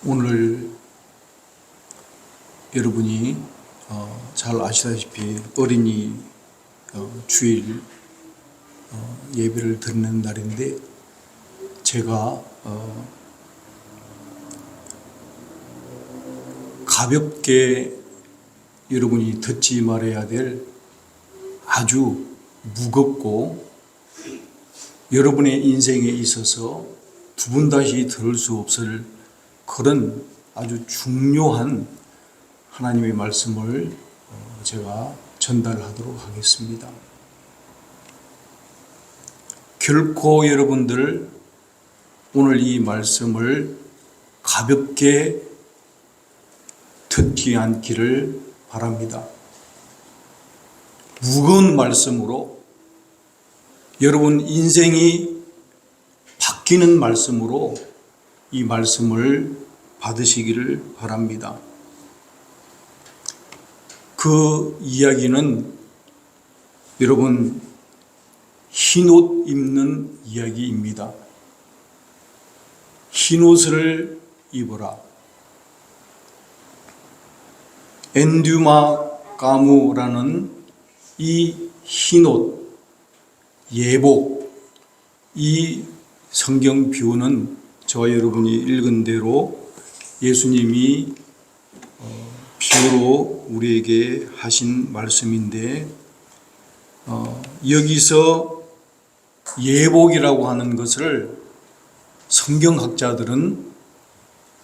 오늘 여러분이 잘 아시다시피 어린이 주일 예배를 드리는 날인데, 제가 가볍게 여러분이 듣지 말아야 될 아주 무겁고 여러분의 인생에 있어서 두 번 다시 들을 수 없을 그런 아주 중요한 하나님의 말씀을 제가 전달하도록 하겠습니다. 결코 여러분들 오늘 이 말씀을 가볍게 듣지 않기를 바랍니다. 무거운 말씀으로, 여러분 인생이 바뀌는 말씀으로 이 말씀을 받으시기를 바랍니다. 그 이야기는 여러분 흰옷 입는 이야기입니다. 흰옷을 입어라. 엔듀마 가무라는 이 흰옷, 예복, 이 성경 비유는 저와 여러분이 읽은 대로 예수님이 비유로 우리에게 하신 말씀인데, 여기서 예복이라고 하는 것을 성경학자들은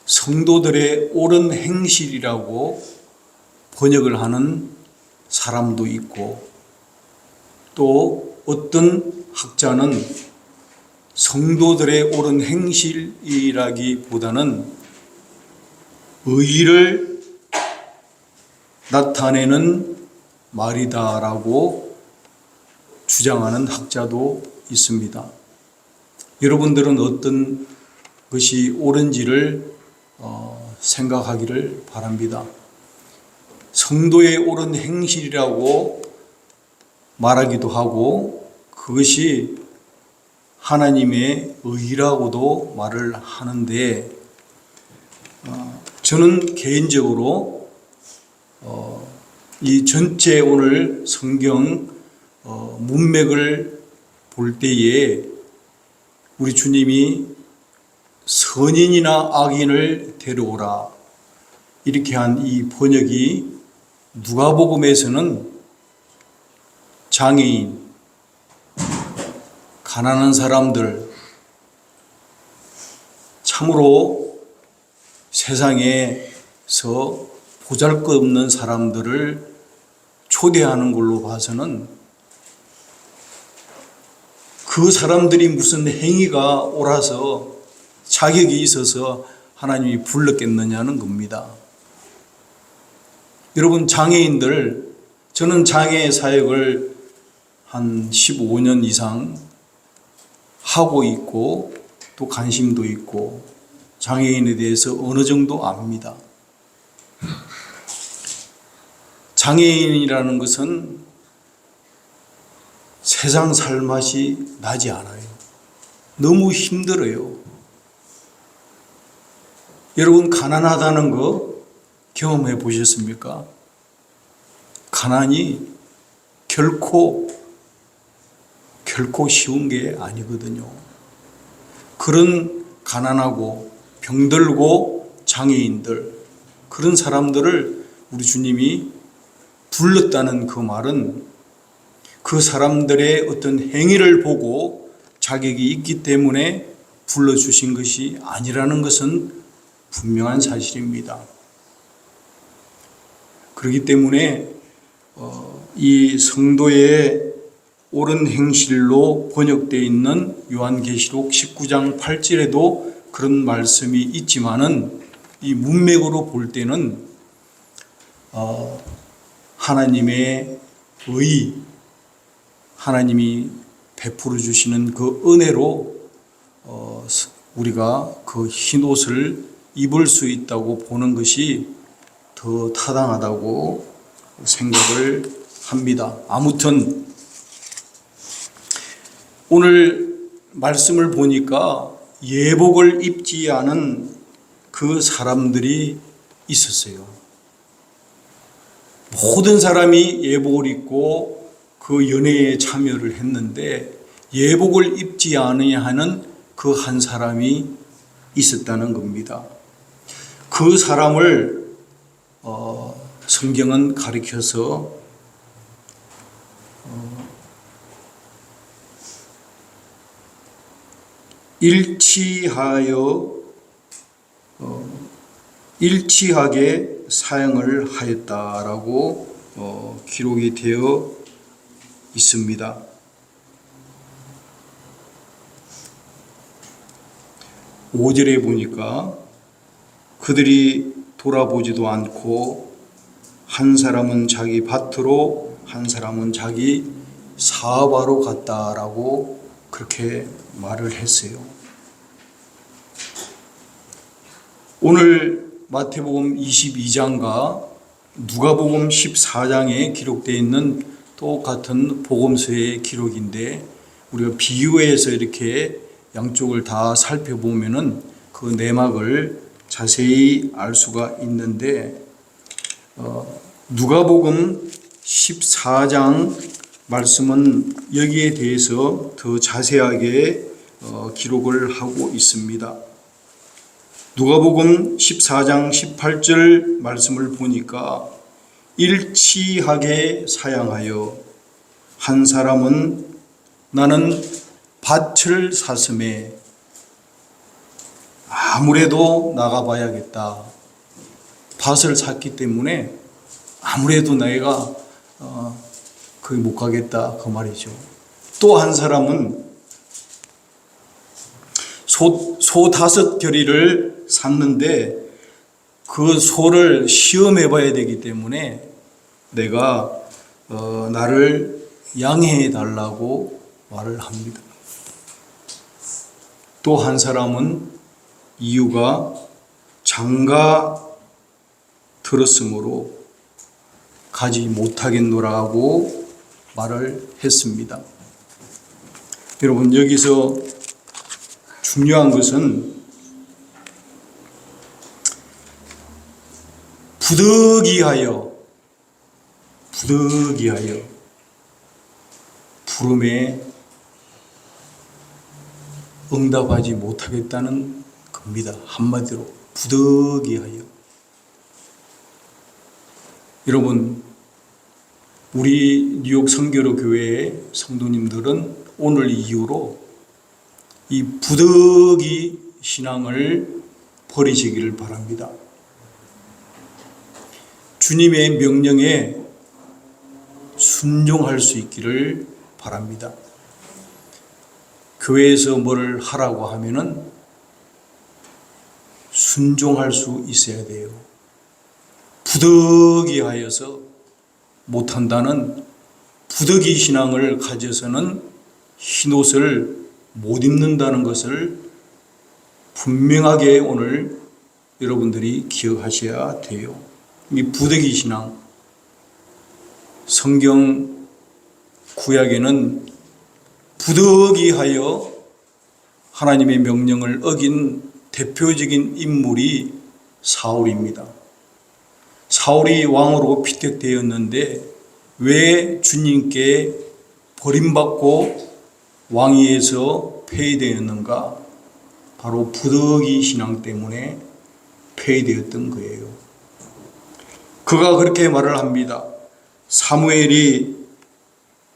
성도들의 옳은 행실이라고 번역을 하는 사람도 있고, 또 어떤 학자는 성도들의 옳은 행실이라기보다는 의를 나타내는 말이다라고 주장하는 학자도 있습니다. 여러분들은 어떤 것이 옳은지를 생각하기를 바랍니다. 성도의 옳은 행실이라고 말하기도 하고, 그것이 하나님의 의라고도 말을 하는데, 저는 개인적으로 이 전체 오늘 성경 문맥을 볼 때에 우리 주님이 선인이나 악인을 데려오라 이렇게 한 이 번역이 누가복음에서는 장애인, 가난한 사람들, 참으로 세상에서 보잘것없는 사람들을 초대하는 걸로 봐서는 그 사람들이 무슨 행위가 옳아서 자격이 있어서 하나님이 불렀겠느냐는 겁니다. 여러분, 장애인들, 저는 장애 사역을 한 15년 이상 하고 있고 또 관심도 있고 장애인에 대해서 어느 정도 압니다. 장애인이라는 것은 세상 살 맛이 나지 않아요. 너무 힘들어요. 여러분, 가난하다는 거 경험해 보셨습니까? 가난이 결코 쉬운 게 아니거든요. 그런 가난하고 병들고 장애인들, 그런 사람들을 우리 주님이 불렀다는 그 말은 그 사람들의 어떤 행위를 보고 자격이 있기 때문에 불러주신 것이 아니라는 것은 분명한 사실입니다. 그렇기 때문에 이 성도의 옳은 행실로 번역되어 있는 요한계시록 19장 8절에도 그런 말씀이 있지만은 이 문맥으로 볼 때는 하나님의 의, 하나님이 베풀어 주시는 그 은혜로 우리가 그 흰옷을 입을 수 있다고 보는 것이 더 타당하다고 생각을 합니다. 아무튼 오늘 말씀을 보니까 예복을 입지 않은 그 사람들이 있었어요. 모든 사람이 예복을 입고 그 연회에 참여를 했는데 예복을 입지 아니하는 그 한 사람이 있었다는 겁니다. 그 사람을 성경은 가리켜서 일치하게 사형을 하였다라고 기록이 되어 있습니다. 5절에 보니까 그들이 돌아보지도 않고 한 사람은 자기 밭으로 한 사람은 자기 사업하러 갔다라고 그렇게 말을 했어요. 오늘 마태복음 22장과 누가복음 14장에 기록되어 있는 똑같은 복음서의 기록인데 우리가 비유해서 이렇게 양쪽을 다 살펴보면은 그 내막을 자세히 알 수가 있는데 누가복음 14장 말씀은 여기에 대해서 더 자세하게 기록을 하고 있습니다. 누가복음 14장 18절 말씀을 보니까 일치하게 사양하여 한 사람은 나는 밭을 샀음에 아무래도 나가봐야겠다. 밭을 샀기 때문에 아무래도 내가 거기 못 가겠다 그 말이죠. 또 한 사람은 소 5겨리를 샀는데 그 소를 시험해 봐야 되기 때문에 내가 나를 양해해 달라고 말을 합니다. 또 한 사람은 이유가 장가 들었으므로 가지 못하겠노라고 말을 했습니다. 여러분, 여기서 중요한 것은 부득이하여 부름에 응답하지 못하겠다는 겁니다. 한마디로 부득이하여. 여러분, 우리 뉴욕 성결교 교회의 성도님들은 오늘 이후로 이 부득이 신앙을 버리시기를 바랍니다. 주님의 명령에 순종할 수 있기를 바랍니다. 교회에서 뭘 하라고 하면은 순종할 수 있어야 돼요. 부득이하여서 못한다는 부득이 신앙을 가져서는 흰옷을 못 입는다는 것을 분명하게 오늘 여러분들이 기억하셔야 돼요. 이 부득이 신앙, 성경 구약에는 부득이하여 하나님의 명령을 어긴 대표적인 인물이 사울입니다. 사울이 왕으로 피택되었는데 왜 주님께 버림받고 왕위에서 폐위되었는가? 바로 부득이 신앙 때문에 폐위되었던 거예요. 그가 그렇게 말을 합니다. 사무엘이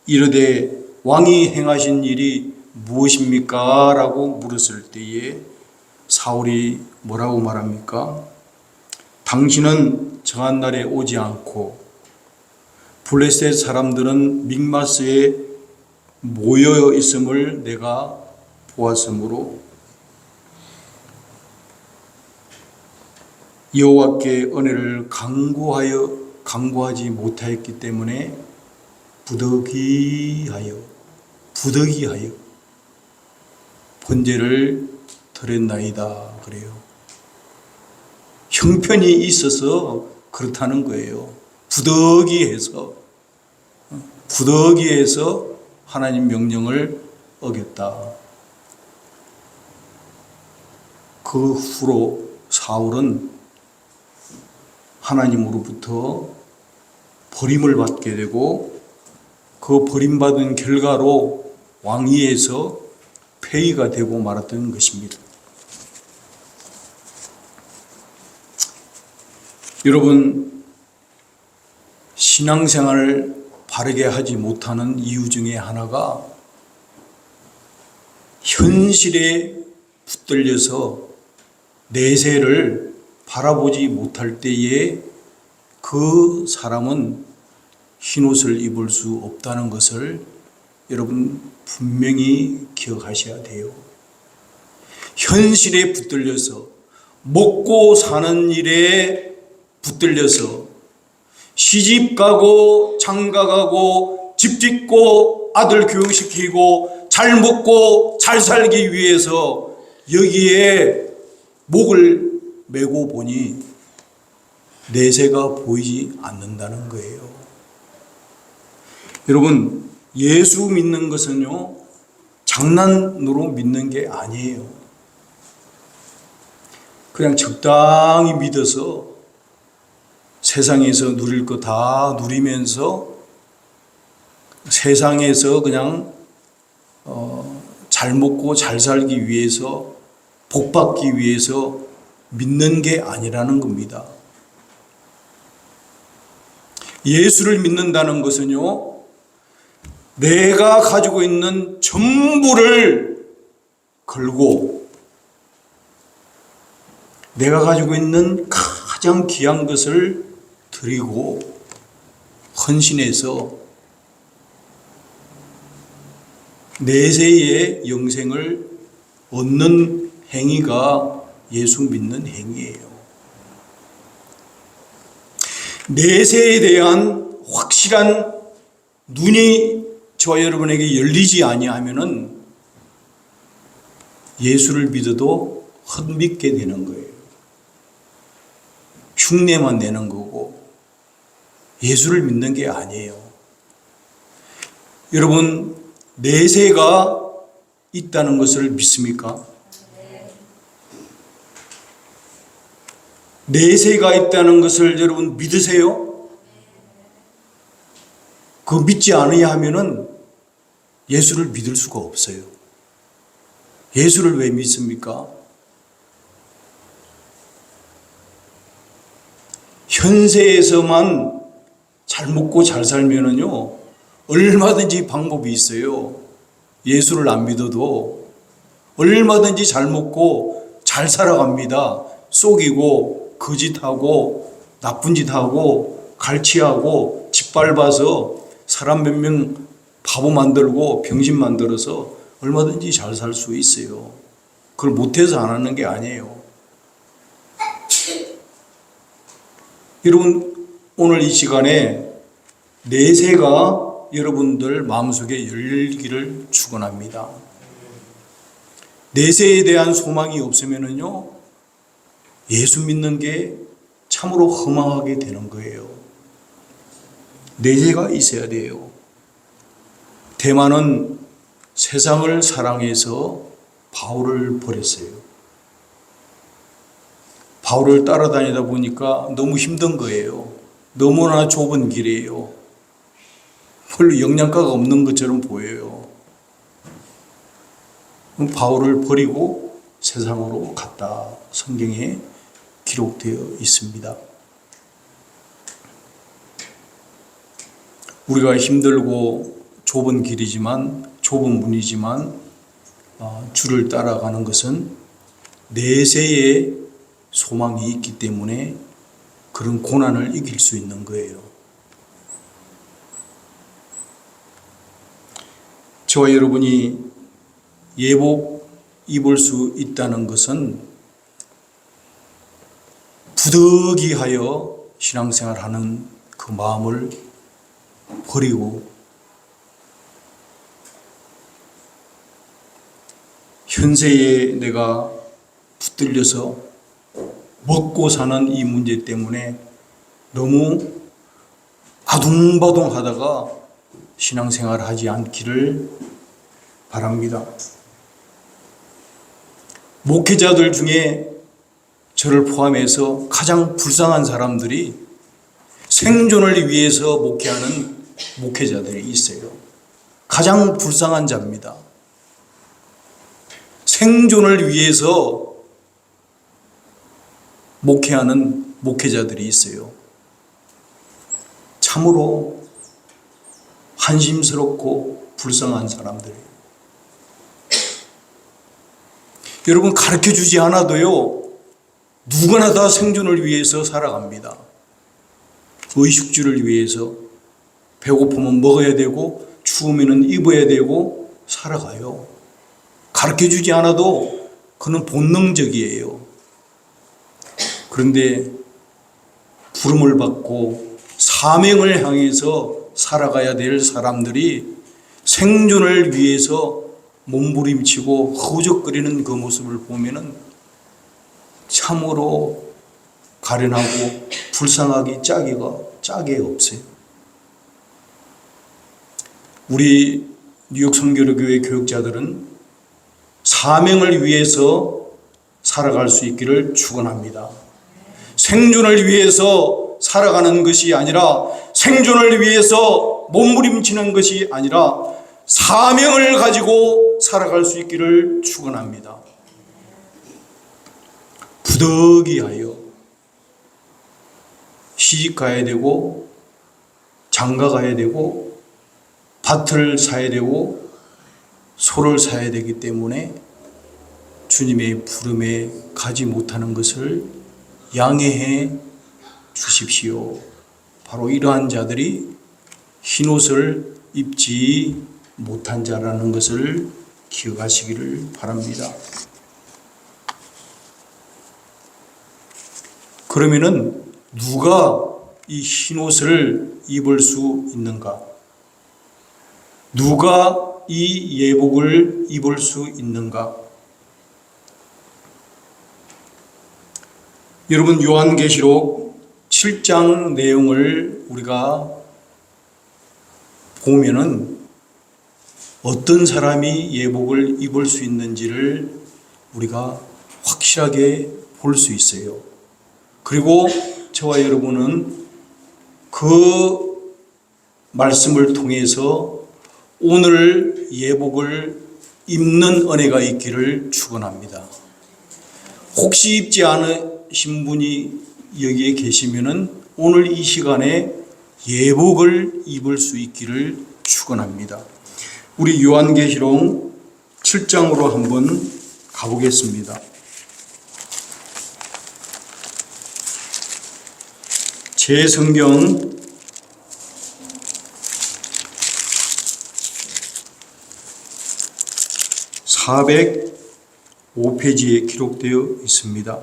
이르되 왕이 행하신 일이 무엇입니까? 라고 물었을 때에 사울이 뭐라고 말합니까? 당신은 정한 날에 오지 않고 블레셋 사람들은 믹마스에 모여 있음을 내가 보았으므로 여호와께 은혜를 강구하지 못하였기 때문에 부득이하여 번제를 드렸나이다 그래요. 형편이 있어서 그렇다는 거예요. 부득이해서 하나님 명령을 어겼다. 그 후로 사울은 하나님으로부터 버림을 받게 되고 그 버림받은 결과로 왕위에서 폐위가 되고 말았던 것입니다. 여러분, 신앙생활을 바르게 하지 못하는 이유 중에 하나가 현실에 붙들려서 내세를 바라보지 못할 때에 그 사람은 흰옷을 입을 수 없다는 것을 여러분 분명히 기억하셔야 돼요. 현실에 붙들려서 먹고 사는 일에 붙들려서 시집 가고 장가 가고 집 짓고 아들 교육시키고 잘 먹고 잘 살기 위해서 여기에 목을 메고 보니 내세가 보이지 않는다는 거예요. 여러분, 예수 믿는 것은요, 장난으로 믿는 게 아니에요. 그냥 적당히 믿어서 세상에서 누릴 거 다 누리면서 세상에서 그냥 잘 먹고 잘 살기 위해서 복 받기 위해서 믿는 게 아니라는 겁니다. 예수를 믿는다는 것은요, 내가 가지고 있는 전부를 걸고 내가 가지고 있는 가장 귀한 것을 드리고 헌신해서 내세의 영생을 얻는 행위가 예수 믿는 행위예요. 내세에 대한 확실한 눈이 저와 여러분에게 열리지 아니하면은 예수를 믿어도 헛믿게 되는 거예요. 흉내만 내는 거고 예수를 믿는 게 아니에요. 여러분, 내세가 있다는 것을 믿습니까? 내세가 있다는 것을 여러분 믿으세요? 그거 믿지 않으냐 하면은 예수를 믿을 수가 없어요. 예수를 왜 믿습니까? 현세에서만 잘 먹고 잘 살면은요, 얼마든지 방법이 있어요. 예수를 안 믿어도 얼마든지 잘 먹고 잘 살아갑니다. 속이고 거짓하고 나쁜 짓하고 갈취하고 짓밟아서 사람 몇 명 바보 만들고 병신 만들어서 얼마든지 잘 살 수 있어요. 그걸 못해서 안 하는 게 아니에요. 여러분, 오늘 이 시간에 내세가 여러분들 마음속에 열리기를 축원합니다. 내세에 대한 소망이 없으면은요, 예수 믿는 게 참으로 허망하게 되는 거예요. 내세가 있어야 돼요. 대만은 세상을 사랑해서 바울을 버렸어요. 바울을 따라다니다 보니까 너무 힘든 거예요. 너무나 좁은 길이에요. 별로 영양가가 없는 것처럼 보여요. 바울을 버리고 세상으로 갔다. 성경에 기록되어 있습니다. 우리가 힘들고 좁은 길이지만, 좁은 문이지만 주를 따라가는 것은 내세의 소망이 있기 때문에 그런 고난을 이길 수 있는 거예요. 저와 여러분이 예복 입을 수 있다는 것은 부득이하여 신앙생활하는 그 마음을 버리고 현세에 내가 붙들려서 먹고 사는 이 문제 때문에 너무 아둥바둥 하다가 신앙생활 하지 않기를 바랍니다. 목회자들 중에 저를 포함해서 가장 불쌍한 사람들이 생존을 위해서 목회하는 목회자들이 있어요. 가장 불쌍한 자입니다. 생존을 위해서 목회하는 목회자들이 있어요. 참으로 한심스럽고 불쌍한 사람들이에요. 여러분, 가르쳐 주지 않아도요, 누구나 다 생존을 위해서 살아갑니다. 의식주를 위해서 배고프면 먹어야 되고 추우면 입어야 되고 살아가요. 가르쳐 주지 않아도 그는 본능적이에요. 그런데 부름을 받고 사명을 향해서 살아가야 될 사람들이 생존을 위해서 몸부림치고 허우적거리는 그 모습을 보면은 참으로 가련하고 불쌍하기 짝이 없어요. 우리 뉴욕 선교교회 교육자들은 사명을 위해서 살아갈 수 있기를 축원합니다. 생존을 위해서 살아가는 것이 아니라, 생존을 위해서 몸부림치는 것이 아니라 사명을 가지고 살아갈 수 있기를 축원합니다. 부득이하여 시집 가야 되고 장가 가야 되고 밭을 사야 되고 소를 사야 되기 때문에 주님의 부름에 가지 못하는 것을 양해해 주십시오. 바로 이러한 자들이 흰옷을 입지 못한 자라는 것을 기억하시기를 바랍니다. 그러면은 누가 이 흰옷을 입을 수 있는가? 누가 이 예복을 입을 수 있는가? 여러분, 요한계시록 7장 내용을 우리가 보면은 어떤 사람이 예복을 입을 수 있는지를 우리가 확실하게 볼 수 있어요. 그리고 저와 여러분은 그 말씀을 통해서 오늘 예복을 입는 은혜가 있기를 축원합니다. 혹시 입지 않으신 분이 여기에 계시면은 오늘 이 시간에 예복을 입을 수 있기를 축원합니다. 우리 요한계시록 7장으로 한번 가보겠습니다. 제 성경 405페이지에 기록되어 있습니다.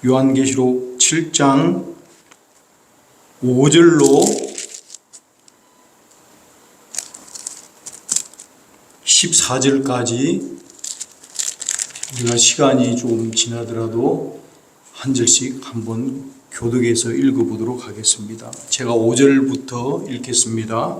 요한계시록 7장 5절로 14절까지 우리가 시간이 좀 지나더라도 한 절씩 한번 교독해서 읽어보도록 하겠습니다. 제가 5절부터 읽겠습니다.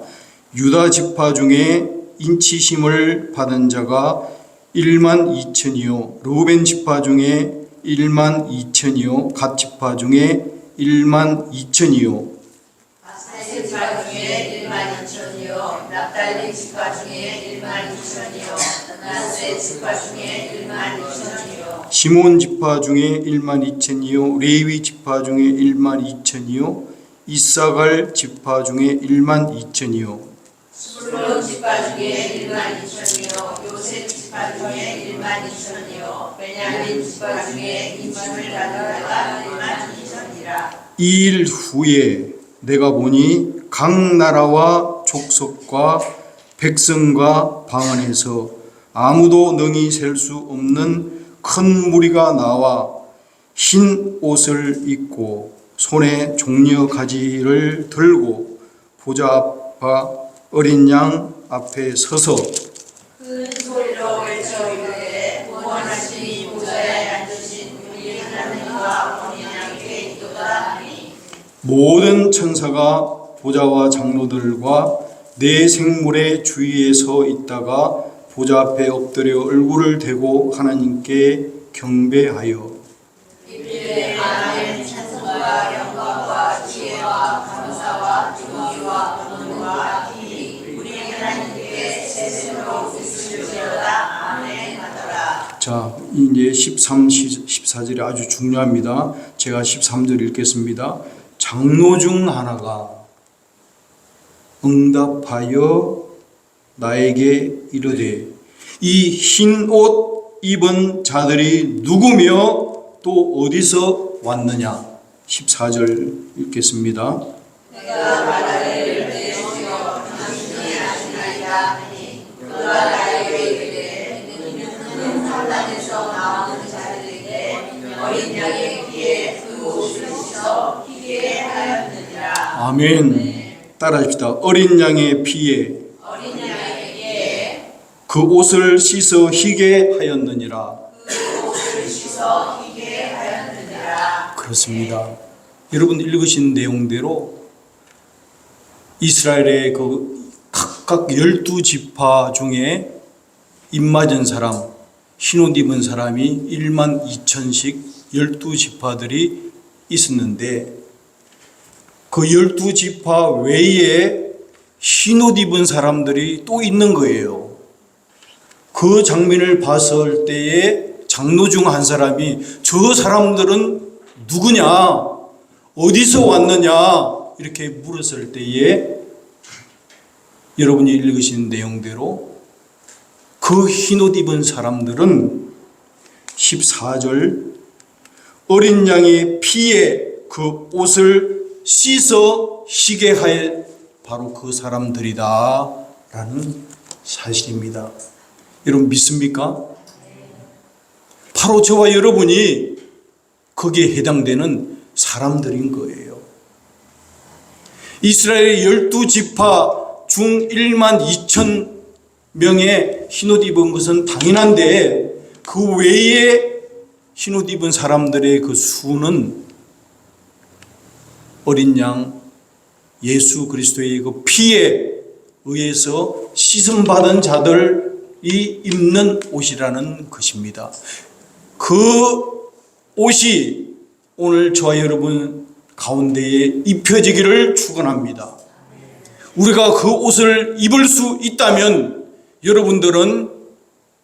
유다 지파 중에 인치심을 받은 자가 1만 2천이요 르우벤 지파 중에 1만 2천이요 갓 지파 중에 1만 2천이요 아셀 지파 중에 1만 2천이요 납달리 지파 중에 1만 2천이요 낫세 지파 중에 1만 2천이요 시몬 지파 중에 1만 2천이요 레위 지파 중에 1만 2천이요 이사갈 지파 중에 1만 2천이요 스불론 지파 중에 1만 2천이요 요셉 지파 중에 1만 2천이요 베냐민 지파 중에 인침을 받은 자가 1만 2천이라. 이 일 후에 내가 보니 각 나라와 족속과 백성과 방언에서 아무도 능히 셀 수 없는 큰 무리가 나와 흰 옷을 입고 손에 종려 가지를 들고 보좌 앞과 어린 양 앞에 서서 큰 소리로 외쳐 이르되 구원하신 이 보좌에 앉으신 우리 하나님과 어린 양에게 있도다 하니 모든 천사가 보좌와 장로들과 네 생물의 주위에 서 있다가 보좌 앞에 엎드려 얼굴을 대고 하나님께 경배하여 아멘. 찬송과 영광과 지혜와 감사와 존귀와 권능과 힘이 우리 하나님께 세세로 있을지어다. 아멘 하더라. 자, 이제 13, 14절이 아주 중요합니다. 제가 13절 읽겠습니다. 장로 중 하나가 응답하여 나에게 이르되 이 흰 옷 입은 자들이 누구며 또 어디서 왔느냐. 14절 읽겠습니다. 내가 말하기를 내 주여 당신이 아시나이다 하니 그가 나에게 이르되 그는 산단에서 나오는 자들에게 어린 양의 피에 그 옷을 씻어 희게 하였느니라. 아멘. 따라합시다. 어린 양의 피에 어린 양의 피에 그 옷을 씻어 희게 하였느니라. 그 옷을 씻어 희게 하였느니라. 그렇습니다. 여러분 읽으신 내용대로 이스라엘의 그 각각 12지파 중에 입맞은 사람, 흰옷 입은 사람이 1만 2천씩 12지파들이 있었는데 그 12지파 외에 흰옷 입은 사람들이 또 있는 거예요. 그 장면을 봤을 때에 장로 중 한 사람이 저 사람들은 누구냐? 어디서 왔느냐? 이렇게 물었을 때에 여러분이 읽으신 내용대로 그 흰옷 입은 사람들은 14절 어린 양의 피에 그 옷을 씻어 희게 할 바로 그 사람들이다 라는 사실입니다. 여러분 믿습니까? 바로 저와 여러분이 거기에 해당되는 사람들인 거예요. 이스라엘의 12지파 중 1만 2천 명의 흰옷 입은 것은 당연한데 그 외에 흰옷 입은 사람들의 그 수는 어린 양 예수 그리스도의 그 피에 의해서 씻음받은 자들이 입는 옷이라는 것입니다. 그 옷이 오늘 저와 여러분 가운데에 입혀지기를 축원합니다. 우리가 그 옷을 입을 수 있다면 여러분들은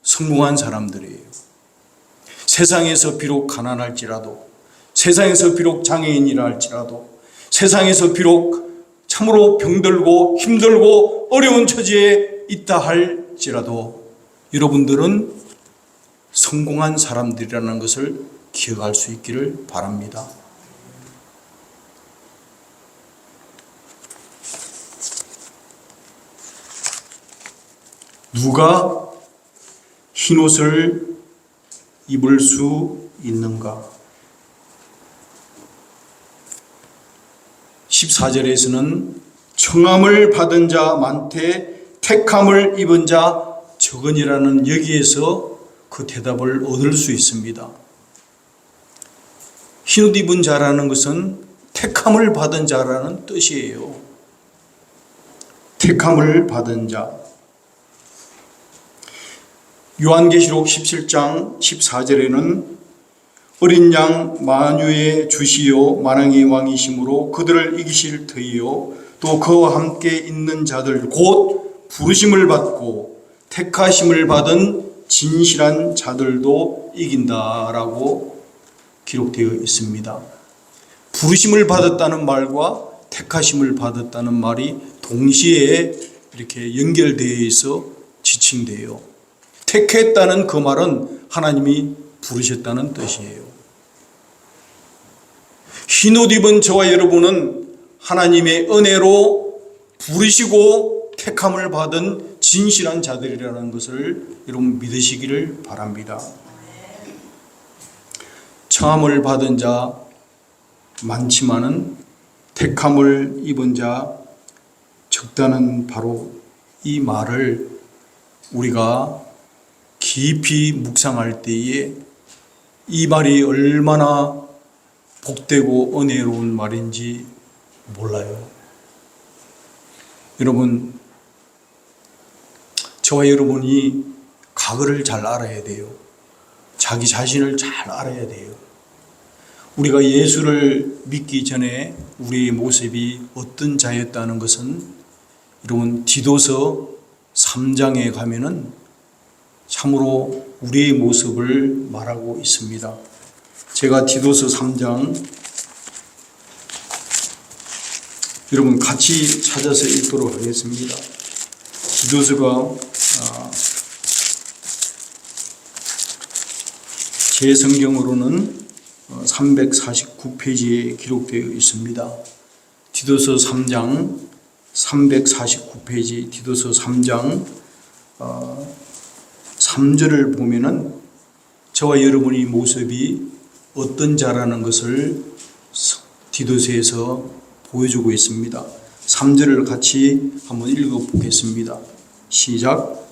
성공한 사람들이에요. 세상에서 비록 가난할지라도, 세상에서 비록 장애인이라 할지라도, 세상에서 비록 참으로 병들고 힘들고 어려운 처지에 있다 할지라도 여러분들은 성공한 사람들이라는 것을 기억할 수 있기를 바랍니다. 누가 흰옷을 입을 수 있는가? 14절에서는 청함을 받은 자 많되 택함을 입은 자 적으니라는 여기에서 그 대답을 얻을 수 있습니다. 흰옷 입은 자라는 것은 택함을 받은 자라는 뜻이에요. 택함을 받은 자. 요한계시록 17장 14절에는 어린 양 만유의 주시요 만왕의 왕이심으로 그들을 이기실 터이요 또 그와 함께 있는 자들 곧 부르심을 받고 택하심을 받은 진실한 자들도 이긴다라고 기록되어 있습니다. 부르심을 받았다는 말과 택하심을 받았다는 말이 동시에 이렇게 연결되어 있어 지칭돼요. 택했다는 그 말은 하나님이 부르셨다는 뜻이에요. 흰옷 입은 저와 여러분은 하나님의 은혜로 부르시고 택함을 받은 진실한 자들이라는 것을 여러분 믿으시기를 바랍니다. 청함을 받은 자 많지만은 택함을 입은 자 적다는 바로 이 말을 우리가 깊이 묵상할 때에 이 말이 얼마나 복되고 은혜로운 말인지 몰라요. 여러분, 저와 여러분이 과거를 잘 알아야 돼요. 자기 자신을 잘 알아야 돼요. 우리가 예수를 믿기 전에 우리의 모습이 어떤 자였다는 것은 여러분 디도서 3장에 가면은 참으로 우리의 모습을 말하고 있습니다. 제가 디도서 3장 여러분 같이 찾아서 읽도록 하겠습니다. 디도서가 제 성경으로는 349페이지에 기록되어 있습니다. 디도서 3장 349페이지 디도서 3장 3절을 보면은 저와 여러분의 모습이 어떤 자라는 것을 디도서에서 보여주고 있습니다. 3절을 같이 한번 읽어보겠습니다. 시작.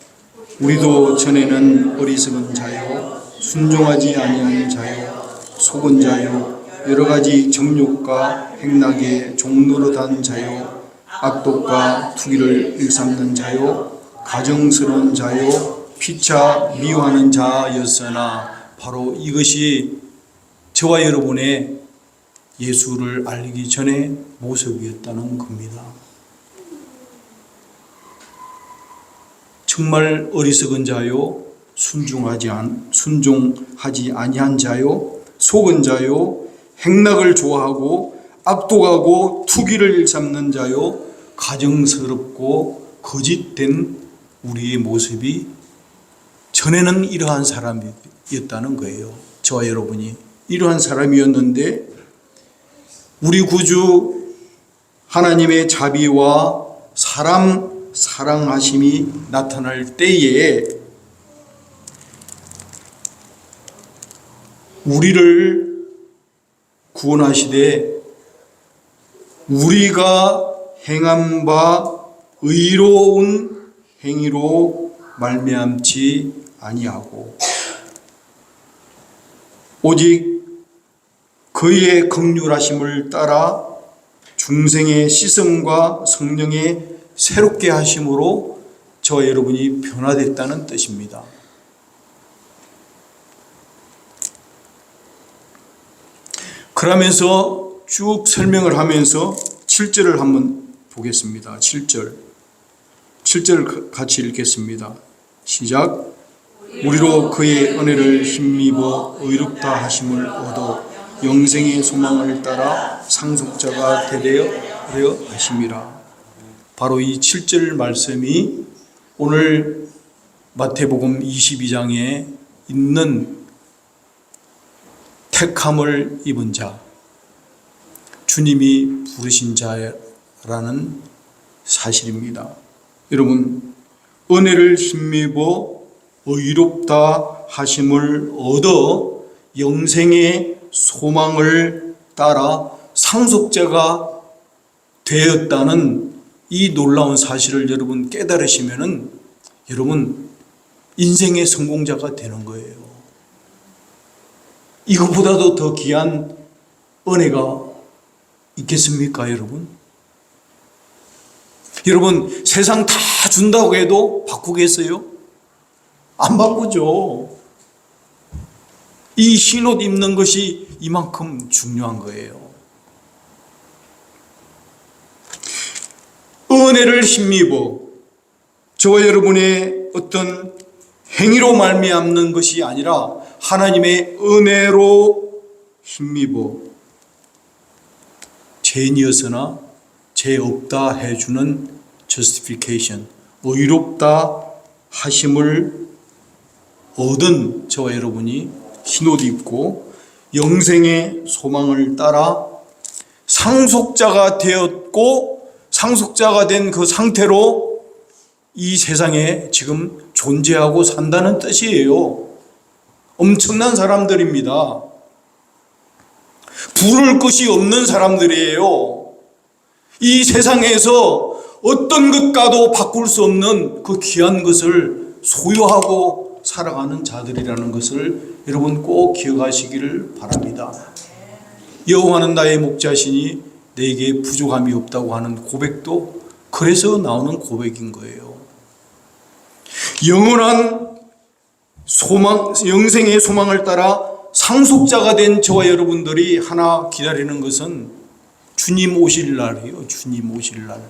우리도 전에는 어리석은 자요 순종하지 아니하는 자요 속은 자요 여러 가지 정욕과 행락에 종노릇한 자요 악독과 투기를 일삼는 자요 가정스러운 자요 피차 미워하는 자였으나 바로 이것이 저와 여러분의 예수를 알기 전에 모습이었다는 겁니다. 정말 어리석은 자요 순종하지 아니한 자요 속은 자요 행락을 좋아하고 악독하고 투기를 일삼는 자요 가정스럽고 거짓된 우리의 모습이 전에는 이러한 사람이었다는 거예요. 저와 여러분이 이러한 사람이었는데 우리 구주 하나님의 자비와 사람 사랑하심이 나타날 때에 우리를 구원하시되 우리가 행한 바 의로운 행위로 말미암지 아니하고 오직 그의 긍휼하심을 따라 중생의 시성과 성령의 새롭게 하심으로 저와 여러분이 변화됐다는 뜻입니다. 그러면서 쭉 설명을 하면서 7절을 한번 보겠습니다. 7절 같이 읽겠습니다. 시작. 우리로 그의 은혜를 힘입어 의롭다 하심을 얻어 영생의 소망을 따라 상속자가 되려 하심이라. 바로 이 7절 말씀이 오늘 마태복음 22장에 있는 택함을 입은 자, 주님이 부르신 자라는 사실입니다. 여러분, 은혜를 힘입어 의롭다 하심을 얻어 영생의 소망을 따라 상속자가 되었다는 이 놀라운 사실을 여러분 깨달으시면은 여러분 인생의 성공자가 되는 거예요. 이것보다도 더 귀한 은혜가 있겠습니까, 여러분? 여러분, 세상 다 준다고 해도 바꾸겠어요? 안 바꾸죠. 이 흰옷 입는 것이 이만큼 중요한 거예요. 은혜를 힘입어 저와 여러분의 어떤 행위로 말미암는 것이 아니라 하나님의 은혜로 힘입어 죄인이었으나 죄 없다 해주는 justification, 의롭다 하심을 얻은 저와 여러분이 흰옷 입고 영생의 소망을 따라 상속자가 되었고 상속자가 된 그 상태로 이 세상에 지금 존재하고 산다는 뜻이에요. 엄청난 사람들입니다. 부를 것이 없는 사람들이에요. 이 세상에서 어떤 것과도 바꿀 수 없는 그 귀한 것을 소유하고 살아가는 자들이라는 것을 여러분 꼭 기억하시기를 바랍니다. 여호와는 나의 목자시니 내게 부족함이 없다고 하는 고백도 그래서 나오는 고백인 거예요. 영원한 소망, 영생의 소망을 따라 상속자가 된 저와 여러분들이 하나 기다리는 것은 주님 오실 날이에요. 주님 오실 날.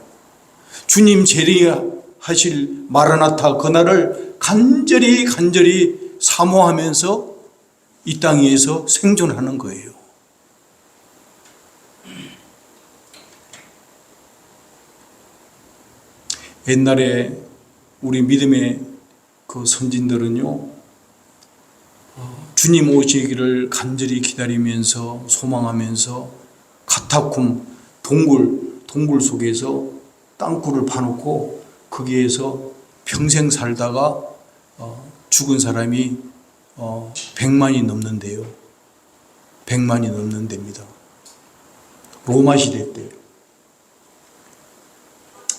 주님 재림하실 마라나타 그날을 간절히 사모하면서 이 땅 위에서 생존하는 거예요. 옛날에 우리 믿음의 그 선진들은요, 주님 오시기를 간절히 기다리면서 소망하면서 카타콤 동굴 속에서 땅굴을 파놓고 거기에서 평생 살다가 죽은 사람이 100만이 넘는데요. 100만이 넘는답니다. 로마 시대 때.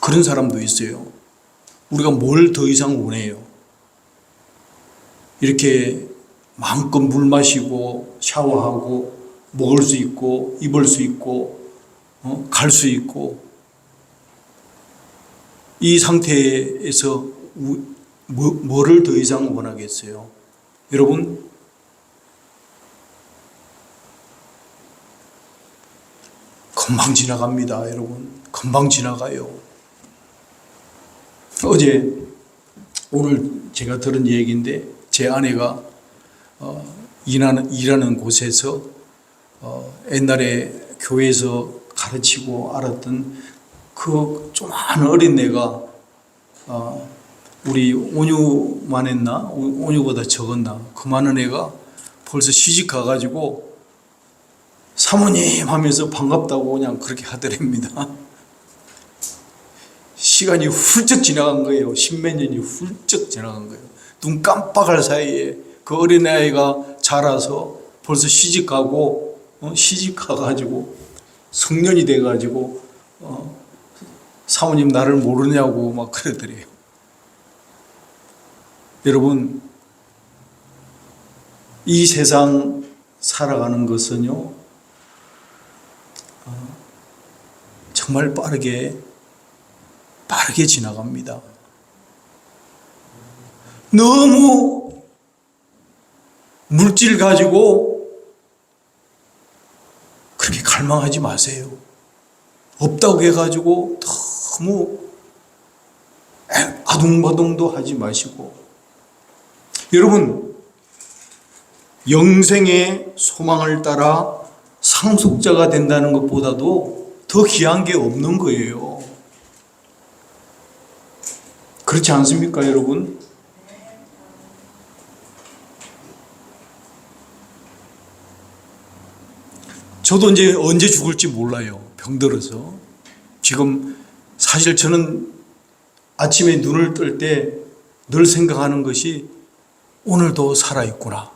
그런 사람도 있어요. 우리가 뭘 더 이상 원해요? 이렇게 마음껏 물 마시고 샤워하고 먹을 수 있고 입을 수 있고 갈 수 있고 이 상태에서 뭐를 더 이상 원하겠어요? 여러분, 금방 지나갑니다. 여러분, 금방 지나가요. 오늘 제가 들은 얘기인데 제 아내가 일하는 곳에서 옛날에 교회에서 가르치고 알았던 그 조그마한 어린애가 우리 온유만 했나? 온유보다 적었나? 그 많은 애가 벌써 시집 가가지고 사모님 하면서 반갑다고 그냥 그렇게 하더랍니다. 시간이 훌쩍 지나간 거예요. 십몇 년이 훌쩍 지나간 거예요. 눈 깜빡할 사이에 그 어린아이가 자라서 벌써 시집 가고 시집 가가지고 성년이 돼가지고 사모님 나를 모르냐고 막 그러더래요. 여러분, 이 세상 살아가는 것은요, 정말 빠르게 지나갑니다. 너무 물질 가지고 그렇게 갈망하지 마세요. 없다고 해가지고 너무 아둥바둥도 하지 마시고, 여러분, 영생의 소망을 따라 상속자가 된다는 것보다도 더 귀한 게 없는 거예요. 그렇지 않습니까, 여러분? 저도 이제 언제 죽을지 몰라요. 병들어서. 지금 사실 저는 아침에 눈을 뜰 때 늘 생각하는 것이 오늘도 살았구나.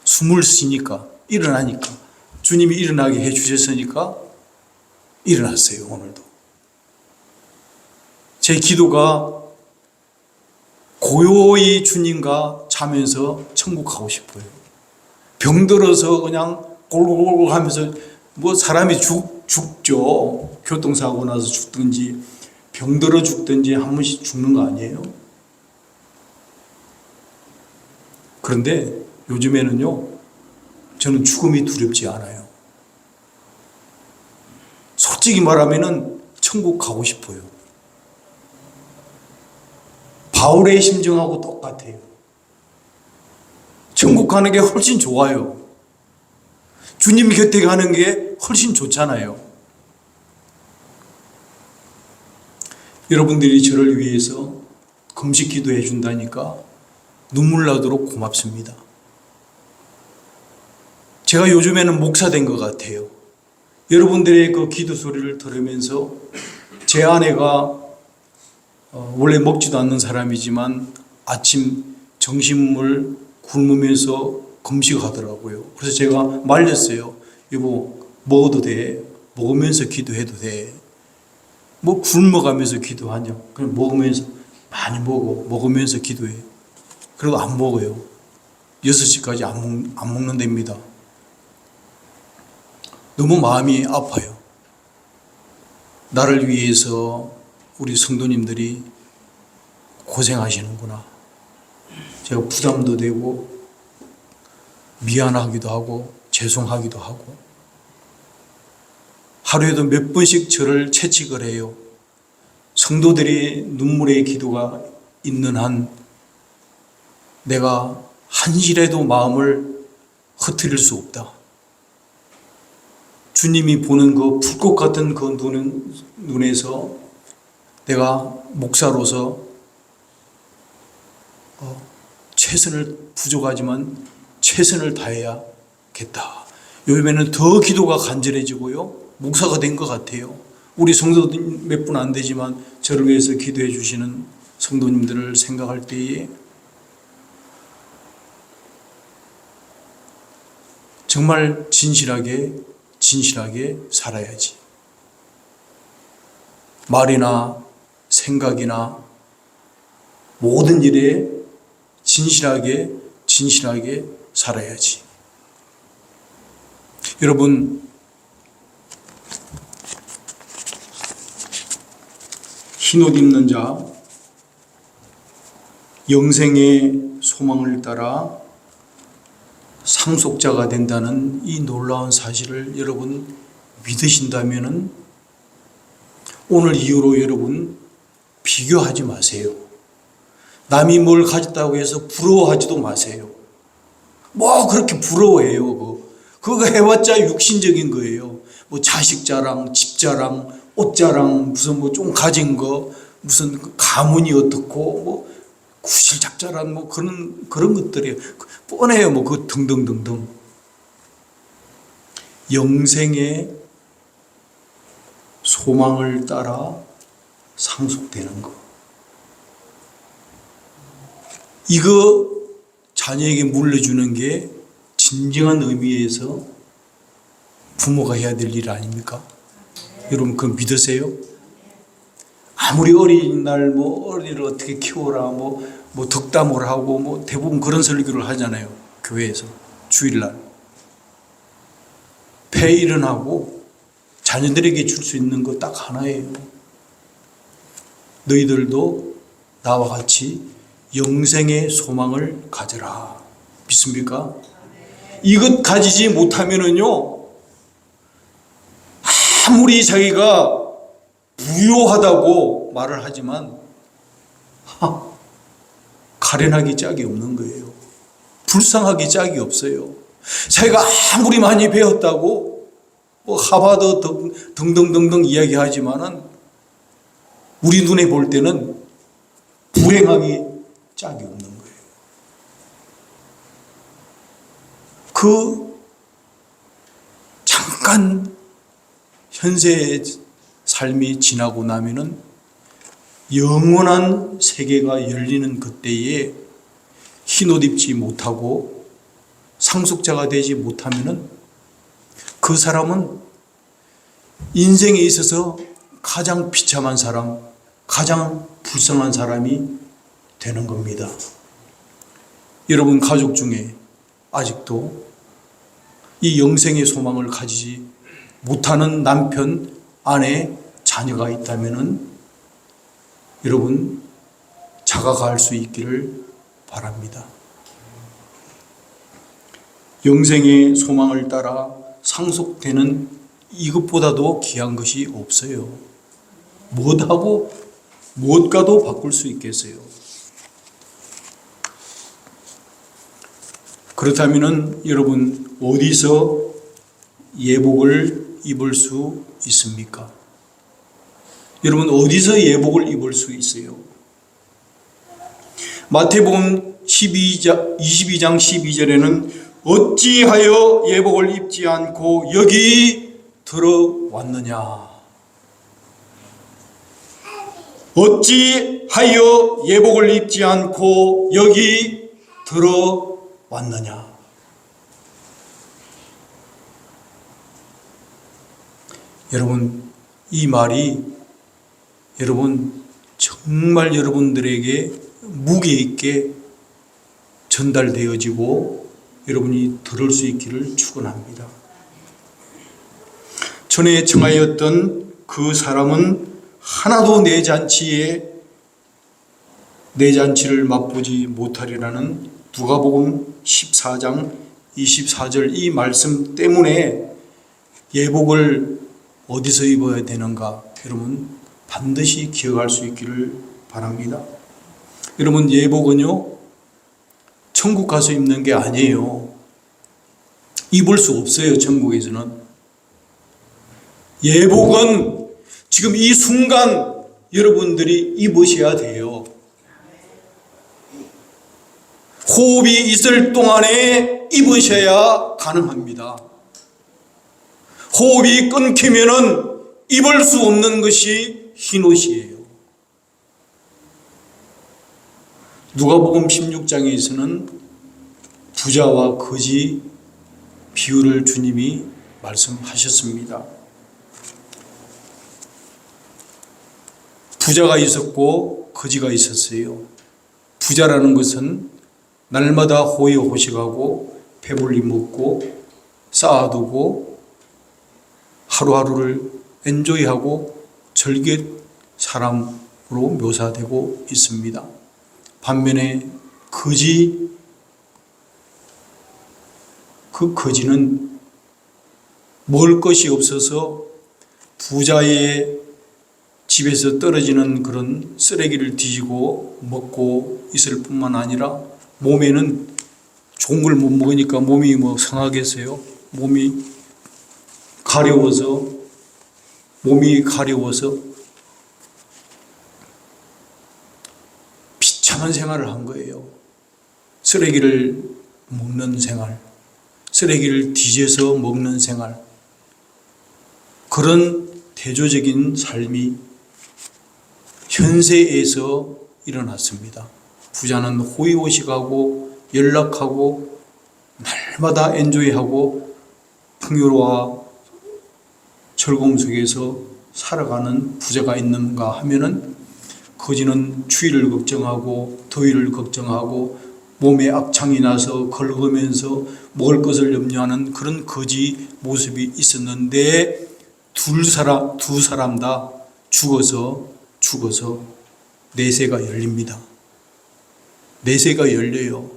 숨을 쉬니까, 일어나니까. 주님이 일어나게 해주셨으니까 일어났어요, 오늘도. 제 기도가 고요히 주님과 자면서 천국 가고 싶어요. 병들어서 그냥 골골골 하면서 뭐 사람이 죽죠. 교통사고 나서 죽든지 병들어 죽든지 한 번씩 죽는 거 아니에요? 그런데 요즘에는요, 저는 죽음이 두렵지 않아요. 솔직히 말하면은 천국 가고 싶어요. 바울의 심정하고 똑같아요. 천국 가는 게 훨씬 좋아요. 주님 곁에 가는 게 훨씬 좋잖아요. 여러분들이 저를 위해서 금식 기도해 준다니까 눈물 나도록 고맙습니다. 제가 요즘에는 목사 된 것 같아요. 여러분들의 그 기도 소리를 들으면서 제 아내가 원래 먹지도 않는 사람이지만 아침 점심을 굶으면서 금식하더라고요. 그래서 제가 말렸어요. 여보, 먹어도 돼. 먹으면서 기도해도 돼. 뭐 굶어가면서 기도하냐. 그냥 먹으면서 많이 먹으면서 기도해. 그리고 안 먹어요. 6시까지 안 먹는답니다. 너무 마음이 아파요. 나를 위해서 우리 성도님들이 고생하시는구나. 제가 부담도 되고 미안하기도 하고 죄송하기도 하고 하루에도 몇 번씩 저를 채찍을 해요. 성도들이 눈물의 기도가 있는 한 내가 한시라도 마음을 흐트릴 수 없다. 주님이 보는 그 불꽃 같은 그 눈에서 내가 목사로서 최선을 부족하지만 최선을 다해야겠다. 요즘에는 더 기도가 간절해지고요. 목사가 된 것 같아요. 우리 성도들 몇 분 안 되지만 저를 위해서 기도해 주시는 성도님들을 생각할 때에 정말 진실하게 살아야지. 말이나 생각이나 모든 일에 진실하게 살아야지. 여러분, 흰옷 입는 자, 영생의 소망을 따라 상속자가 된다는 이 놀라운 사실을 여러분 믿으신다면 오늘 이후로 여러분 비교하지 마세요. 남이 뭘 가졌다고 해서 부러워하지도 마세요. 뭐 그렇게 부러워해요. 그거 해봤자 육신적인 거예요. 뭐 자식 자랑, 집 자랑, 옷 자랑, 무슨 뭐 좀 가진 거, 무슨 가문이 어떻고, 뭐 구실작 자랑, 뭐 그런 것들이에요. 뻔해요. 뭐 그 등등등등. 영생의 소망을 따라 상속되는 거. 이거 자녀에게 물려주는 게 진정한 의미에서 부모가 해야 될 일 아닙니까? 여러분 그거 믿으세요? 아무리 어린이날 뭐 어린이를 어떻게 키워라 뭐 덕담을 하고 뭐 대부분 그런 설교를 하잖아요. 교회에서 주일날 폐일은하고 자녀들에게 줄 수 있는 거 딱 하나예요. 너희들도 나와 같이 영생의 소망을 가져라. 믿습니까? 이것 가지지 못하면은요, 아무리 자기가 부유하다고 말을 하지만 가련하기 짝이 없는 거예요. 불쌍하기 짝이 없어요. 자기가 아무리 많이 배웠다고 뭐 하버드 등등등등 이야기하지만은 우리 눈에 볼 때는 불행하기 짝이 없는 거예요. 그 잠깐 현세의 삶이 지나고 나면은 영원한 세계가 열리는 그때에 흰옷 입지 못하고 상속자가 되지 못하면은 그 사람은 인생에 있어서 가장 비참한 사람, 가장 불쌍한 사람이 되는 겁니다. 여러분 가족 중에 아직도 이 영생의 소망을 가지지 못하는 남편, 아내, 자녀가 있다면은 여러분 자각할 수 있기를 바랍니다. 영생의 소망을 따라 상속되는 이것보다도 귀한 것이 없어요. 무엇하고 무엇과도 바꿀 수 있겠어요. 그렇다면 여러분 어디서 예복을 입을 수 있습니까? 여러분 어디서 예복을 입을 수 있어요? 마태복음 22장 12절에는 어찌하여 예복을 입지 않고 여기 들어왔느냐? 어찌하여 예복을 입지 않고 여기 들어왔느냐? 여러분 이 말이 여러분 정말 여러분들에게 무게 있게 전달되어지고 여러분이 들을 수 있기를 축원합니다. 전에 청하였던 그 사람은 하나도 내 잔치를 맛보지 못하리라는 누가복음 14장 24절 이 말씀 때문에 예복을 어디서 입어야 되는가 여러분 반드시 기억할 수 있기를 바랍니다. 여러분 예복은요 천국 가서 입는 게 아니에요. 입을 수 없어요. 천국에서는. 예복은 지금 이 순간 여러분들이 입으셔야 돼요. 호흡이 있을 동안에 입으셔야 가능합니다. 호흡이 끊기면은 입을 수 없는 것이 흰옷이에요. 누가복음 16장에서는 부자와 거지 비유를 주님이 말씀하셨습니다. 부자가 있었고 거지가 있었어요. 부자라는 것은 날마다 호의호식하고 배불리 먹고 쌓아두고 하루하루를 엔조이하고 즐길 사람으로 묘사되고 있습니다. 반면에 그 거지는 먹을 것이 없어서 부자의 집에서 떨어지는 그런 쓰레기를 뒤지고 먹고 있을 뿐만 아니라 몸에는 좋은 걸 못 먹으니까 몸이 상하겠어요. 몸이 가려워서 비참한 생활을 한 거예요. 쓰레기를 먹는 생활, 쓰레기를 뒤져서 먹는 생활, 그런 대조적인 삶이 현세에서 일어났습니다. 부자는 호의호식하고 연락하고 날마다 엔조이하고 풍요로와 즐거움 속에서 살아가는 부자가 있는가 하면은 거지는 추위를 걱정하고 더위를 걱정하고 몸에 악창이 나서 긁으면서 먹을 것을 염려하는 그런 거지 모습이 있었는데 두 사람 다 죽어서 내세가 열립니다. 내세가 열려요.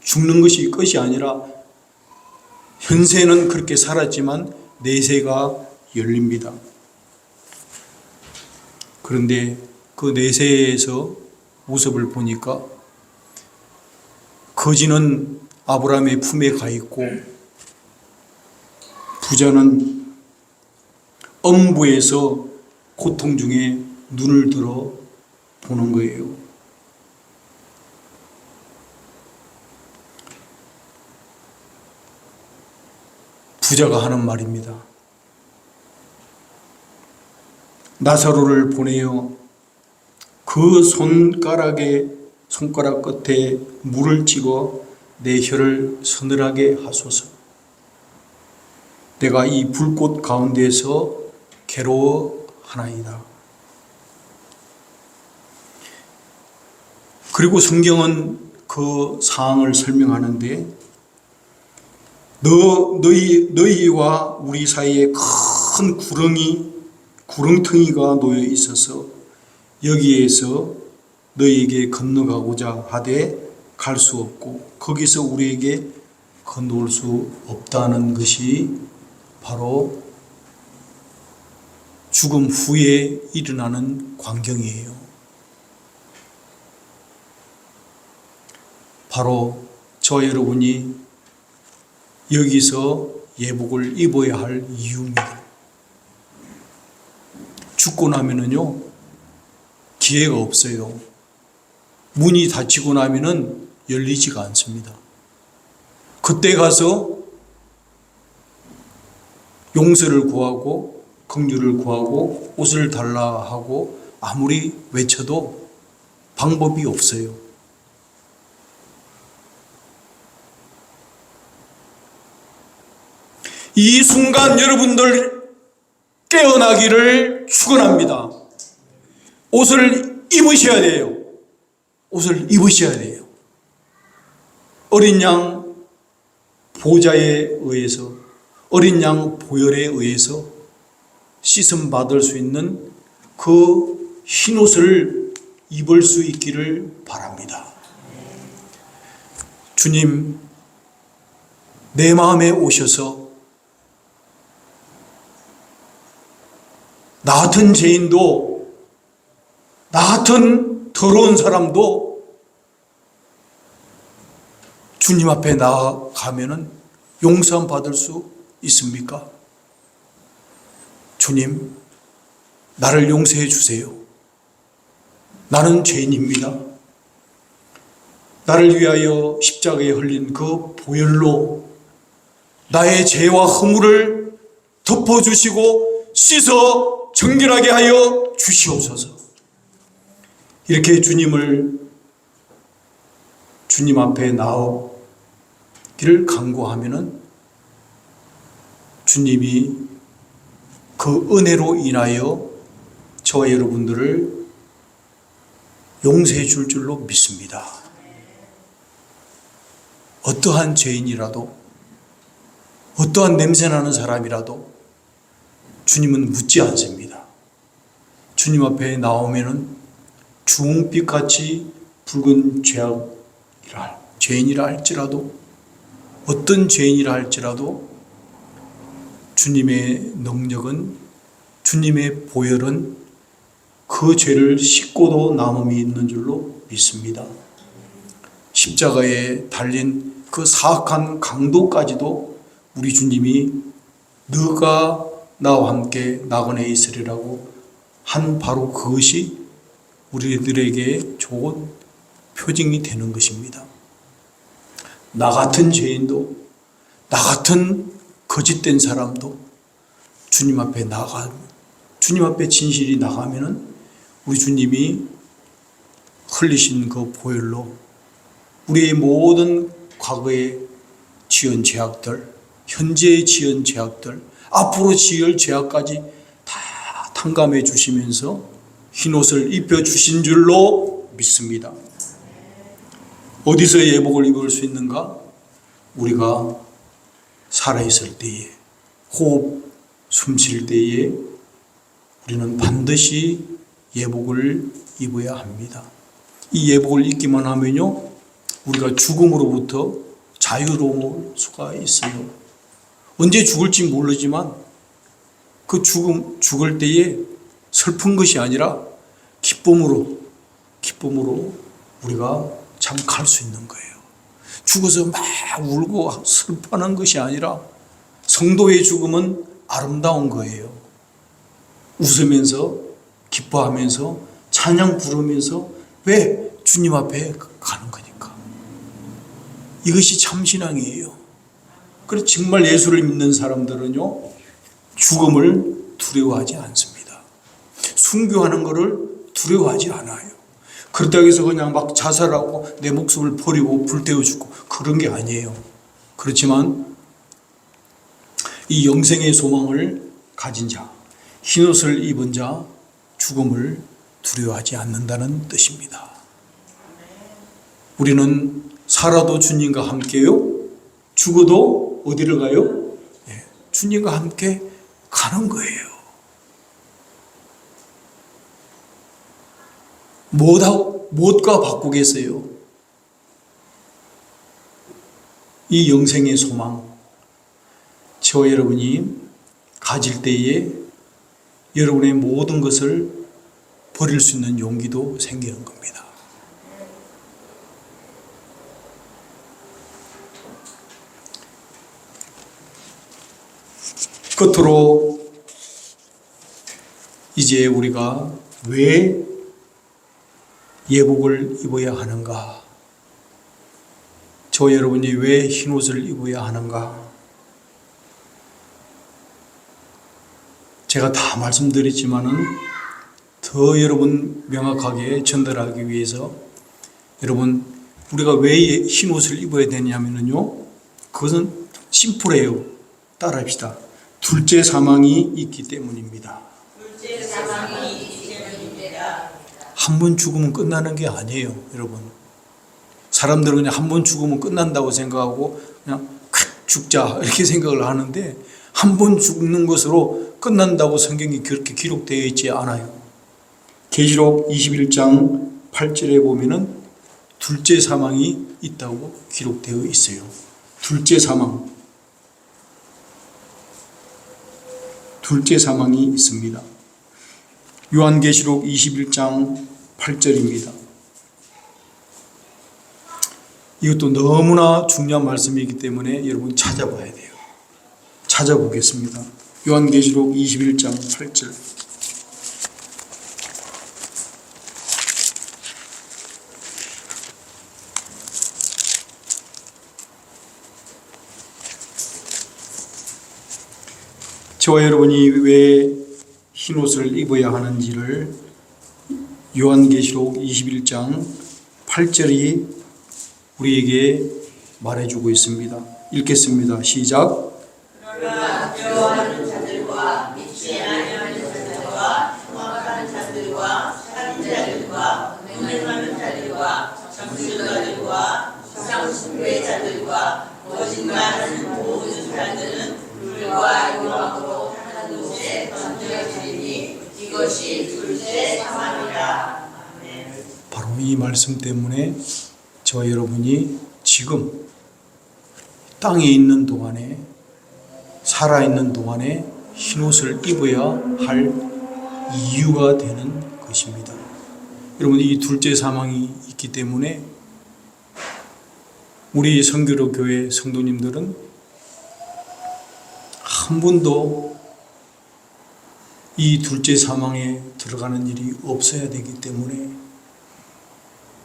죽는 것이 끝이 아니라 현세는 그렇게 살았지만 내세가 열립니다. 그런데 그 내세에서 모습을 보니까 거지는 아브라함의 품에 가 있고 부자는 엄부에서 고통 중에 눈을 들어 보는 거예요. 부자가 하는 말입니다. 나사로를 보내어 그 손가락 끝에 물을 찍어 내 혀를 서늘하게 하소서. 내가 이 불꽃 가운데서 괴로워하나이다. 그리고 성경은 그 상황을 설명하는데 너희와 우리 사이에 큰 구렁텅이가 놓여 있어서 여기에서 너희에게 건너가고자 하되 갈 수 없고 거기서 우리에게 건너올 수 없다는 것이 바로 죽음 후에 일어나는 광경이에요. 바로 저와 여러분이 여기서 예복을 입어야 할 이유입니다. 죽고 나면은요, 기회가 없어요. 문이 닫히고 나면은 열리지가 않습니다. 그때 가서 용서를 구하고 긍휼을 구하고 옷을 달라 하고 아무리 외쳐도 방법이 없어요. 이 순간 여러분들 깨어나기를 축원합니다. 옷을 입으셔야 돼요. 옷을 입으셔야 돼요. 어린 양 보좌에 의해서, 어린 양 보혈에 의해서 씻음 받을 수 있는 그 흰옷을 입을 수 있기를 바랍니다. 주님, 내 마음에 오셔서 나 같은 죄인도, 나 같은 더러운 사람도 주님 앞에 나아가면은 용서함 받을 수 있습니까? 주님, 나를 용서해 주세요. 나는 죄인입니다. 나를 위하여 십자가에 흘린 그 보혈로 나의 죄와 허물을 덮어주시고 씻어 정결하게 하여 주시옵소서. 이렇게 주님 앞에 나오기를 간구하면은 주님이 그 은혜로 인하여 저와 여러분들을 용서해 줄 줄로 믿습니다. 어떠한 죄인이라도, 어떠한 냄새나는 사람이라도 주님은 묻지 않습니다. 주님 앞에 나오면은 주홍빛같이 붉은 죄인이라 할지라도, 어떤 죄인이라 할지라도 주님의 능력은, 주님의 보혈은 그 죄를 씻고도 남음이 있는 줄로 믿습니다. 십자가에 달린 그 사악한 강도까지도 우리 주님이 너가 나와 함께 나그네에 있으리라고 한 바로 그것이 우리들에게 좋은 표징이 되는 것입니다. 나 같은 죄인도, 나 같은 거짓된 사람도 주님 앞에 주님 앞에 진실이 나가면은 우리 주님이 흘리신 그 보혈로 우리의 모든 과거에 지은 죄악들, 현재에 지은 죄악들, 앞으로 지을 죄악까지 다 탕감해 주시면서 흰옷을 입혀주신 줄로 믿습니다. 어디서 예복을 입을 수 있는가? 우리가 살아있을 때에, 호흡, 숨쉴 때에 우리는 반드시 예복을 입어야 합니다. 이 예복을 입기만 하면요, 우리가 죽음으로부터 자유로울 수가 있어요. 언제 죽을지 모르지만 그 죽을 때에 슬픈 것이 아니라 기쁨으로 우리가 참 갈 수 있는 거예요. 죽어서 막 울고 슬퍼하는 것이 아니라 성도의 죽음은 아름다운 거예요. 웃으면서 기뻐하면서 찬양 부르면서, 왜? 주님 앞에 가는 거니까. 이것이 참 신앙이에요. 그래서 정말 예수를 믿는 사람들은요, 죽음을 두려워하지 않습니다. 순교하는 것을 두려워하지 않아요. 그렇다고 해서 그냥 막 자살하고 내 목숨을 버리고 불태워 죽고 그런 게 아니에요. 그렇지만 이 영생의 소망을 가진 자, 흰옷을 입은 자, 죽음을 두려워하지 않는다는 뜻입니다. 우리는 살아도 주님과 함께요, 죽어도 어디를 가요? 주님과 함께 가는 거예요. 무엇과 바꾸겠어요? 이 영생의 소망, 저와 여러분이 가질 때에 여러분의 모든 것을 버릴 수 있는 용기도 생기는 겁니다. 끝으로 이제 우리가 왜 예복을 입어야 하는가? 저 여러분이 왜 흰옷을 입어야 하는가? 제가 다 말씀드렸지만은 더 여러분 명확하게 전달하기 위해서, 여러분 우리가 왜 흰옷을 입어야 되냐면요, 그것은 심플해요. 따라합시다. 둘째 사망이 있기 때문입니다. 둘째 사망이 있기 때문입니다. 한 번 죽으면 끝나는 게 아니에요, 여러분. 사람들은 그냥 한 번 죽으면 끝난다고 생각하고 그냥 콱 죽자 이렇게 생각을 하는데, 한 번 죽는 것으로 끝난다고 성경이 그렇게 기록되어 있지 않아요. 계시록 21장 8절에 보면은 둘째 사망이 있다고 기록되어 있어요. 둘째 사망. 둘째 사망이 있습니다. 요한계시록 21장 8절입니다. 이것도 너무나 중요한 말씀이기 때문에 여러분 찾아봐야 돼요. 찾아보겠습니다. 요한계시록 21장 8절. 저와 여러분이 왜 흰옷을 입어야 하는지를 요한계시록 21장 8절이 우리에게 말해주고 있습니다. 읽겠습니다. 시작. 그러나 두려워하는 자들과 믿지 아니하는 자들과 흉악한 자들과 살인자들과 맹행하는 자들과 정술가들과 수상숭배자들과 거짓말하는 모든 자들은 불과 용암으로 타는 곳에 던져지리니 이것이 둘째 사망이라. 아멘. 바로 이 말씀 때문에 저와 여러분이 지금 땅에 있는 동안에 살아있는 동안에 흰옷을 입어야 할 이유가 되는 것입니다. 여러분 이 둘째 사망이 있기 때문에 우리 성교로 교회 성도님들은 한 번도 이 둘째 사망에 들어가는 일이 없어야 되기 때문에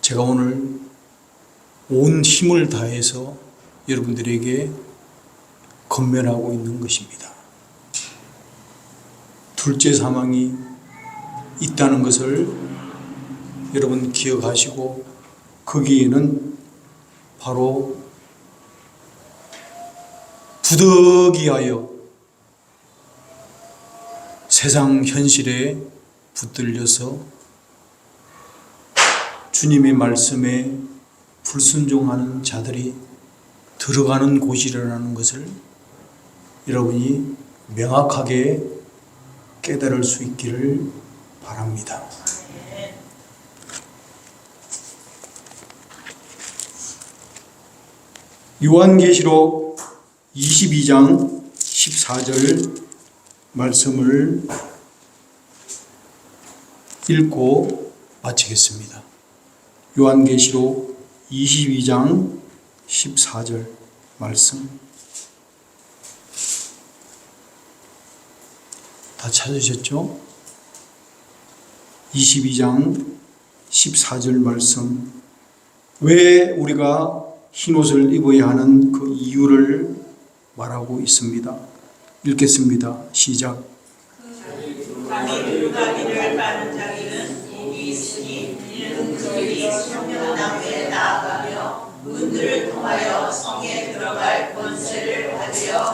제가 오늘 온 힘을 다해서 여러분들에게 건면하고 있는 것입니다. 둘째 사망이 있다는 것을 여러분 기억하시고 거기에는 바로 부득이하여 세상 현실에 붙들려서 주님의 말씀에 불순종하는 자들이 들어가는 곳이라는 것을 여러분이 명확하게 깨달을 수 있기를 바랍니다. 요한계시록 22장 14절 말씀을 읽고 마치겠습니다. 요한계시록 22장 14절 말씀 다 찾으셨죠? 22장 14절 말씀, 왜 우리가 흰옷을 입어야 하는 그 이유를 말하고 있습니다. 읽겠습니다. 시작. 자기 유다기를 빠른 자기는 복이 있으니 이는 그들이 성령나무에 나아가며 문들을 통하여 성에 들어갈 권세를 받으려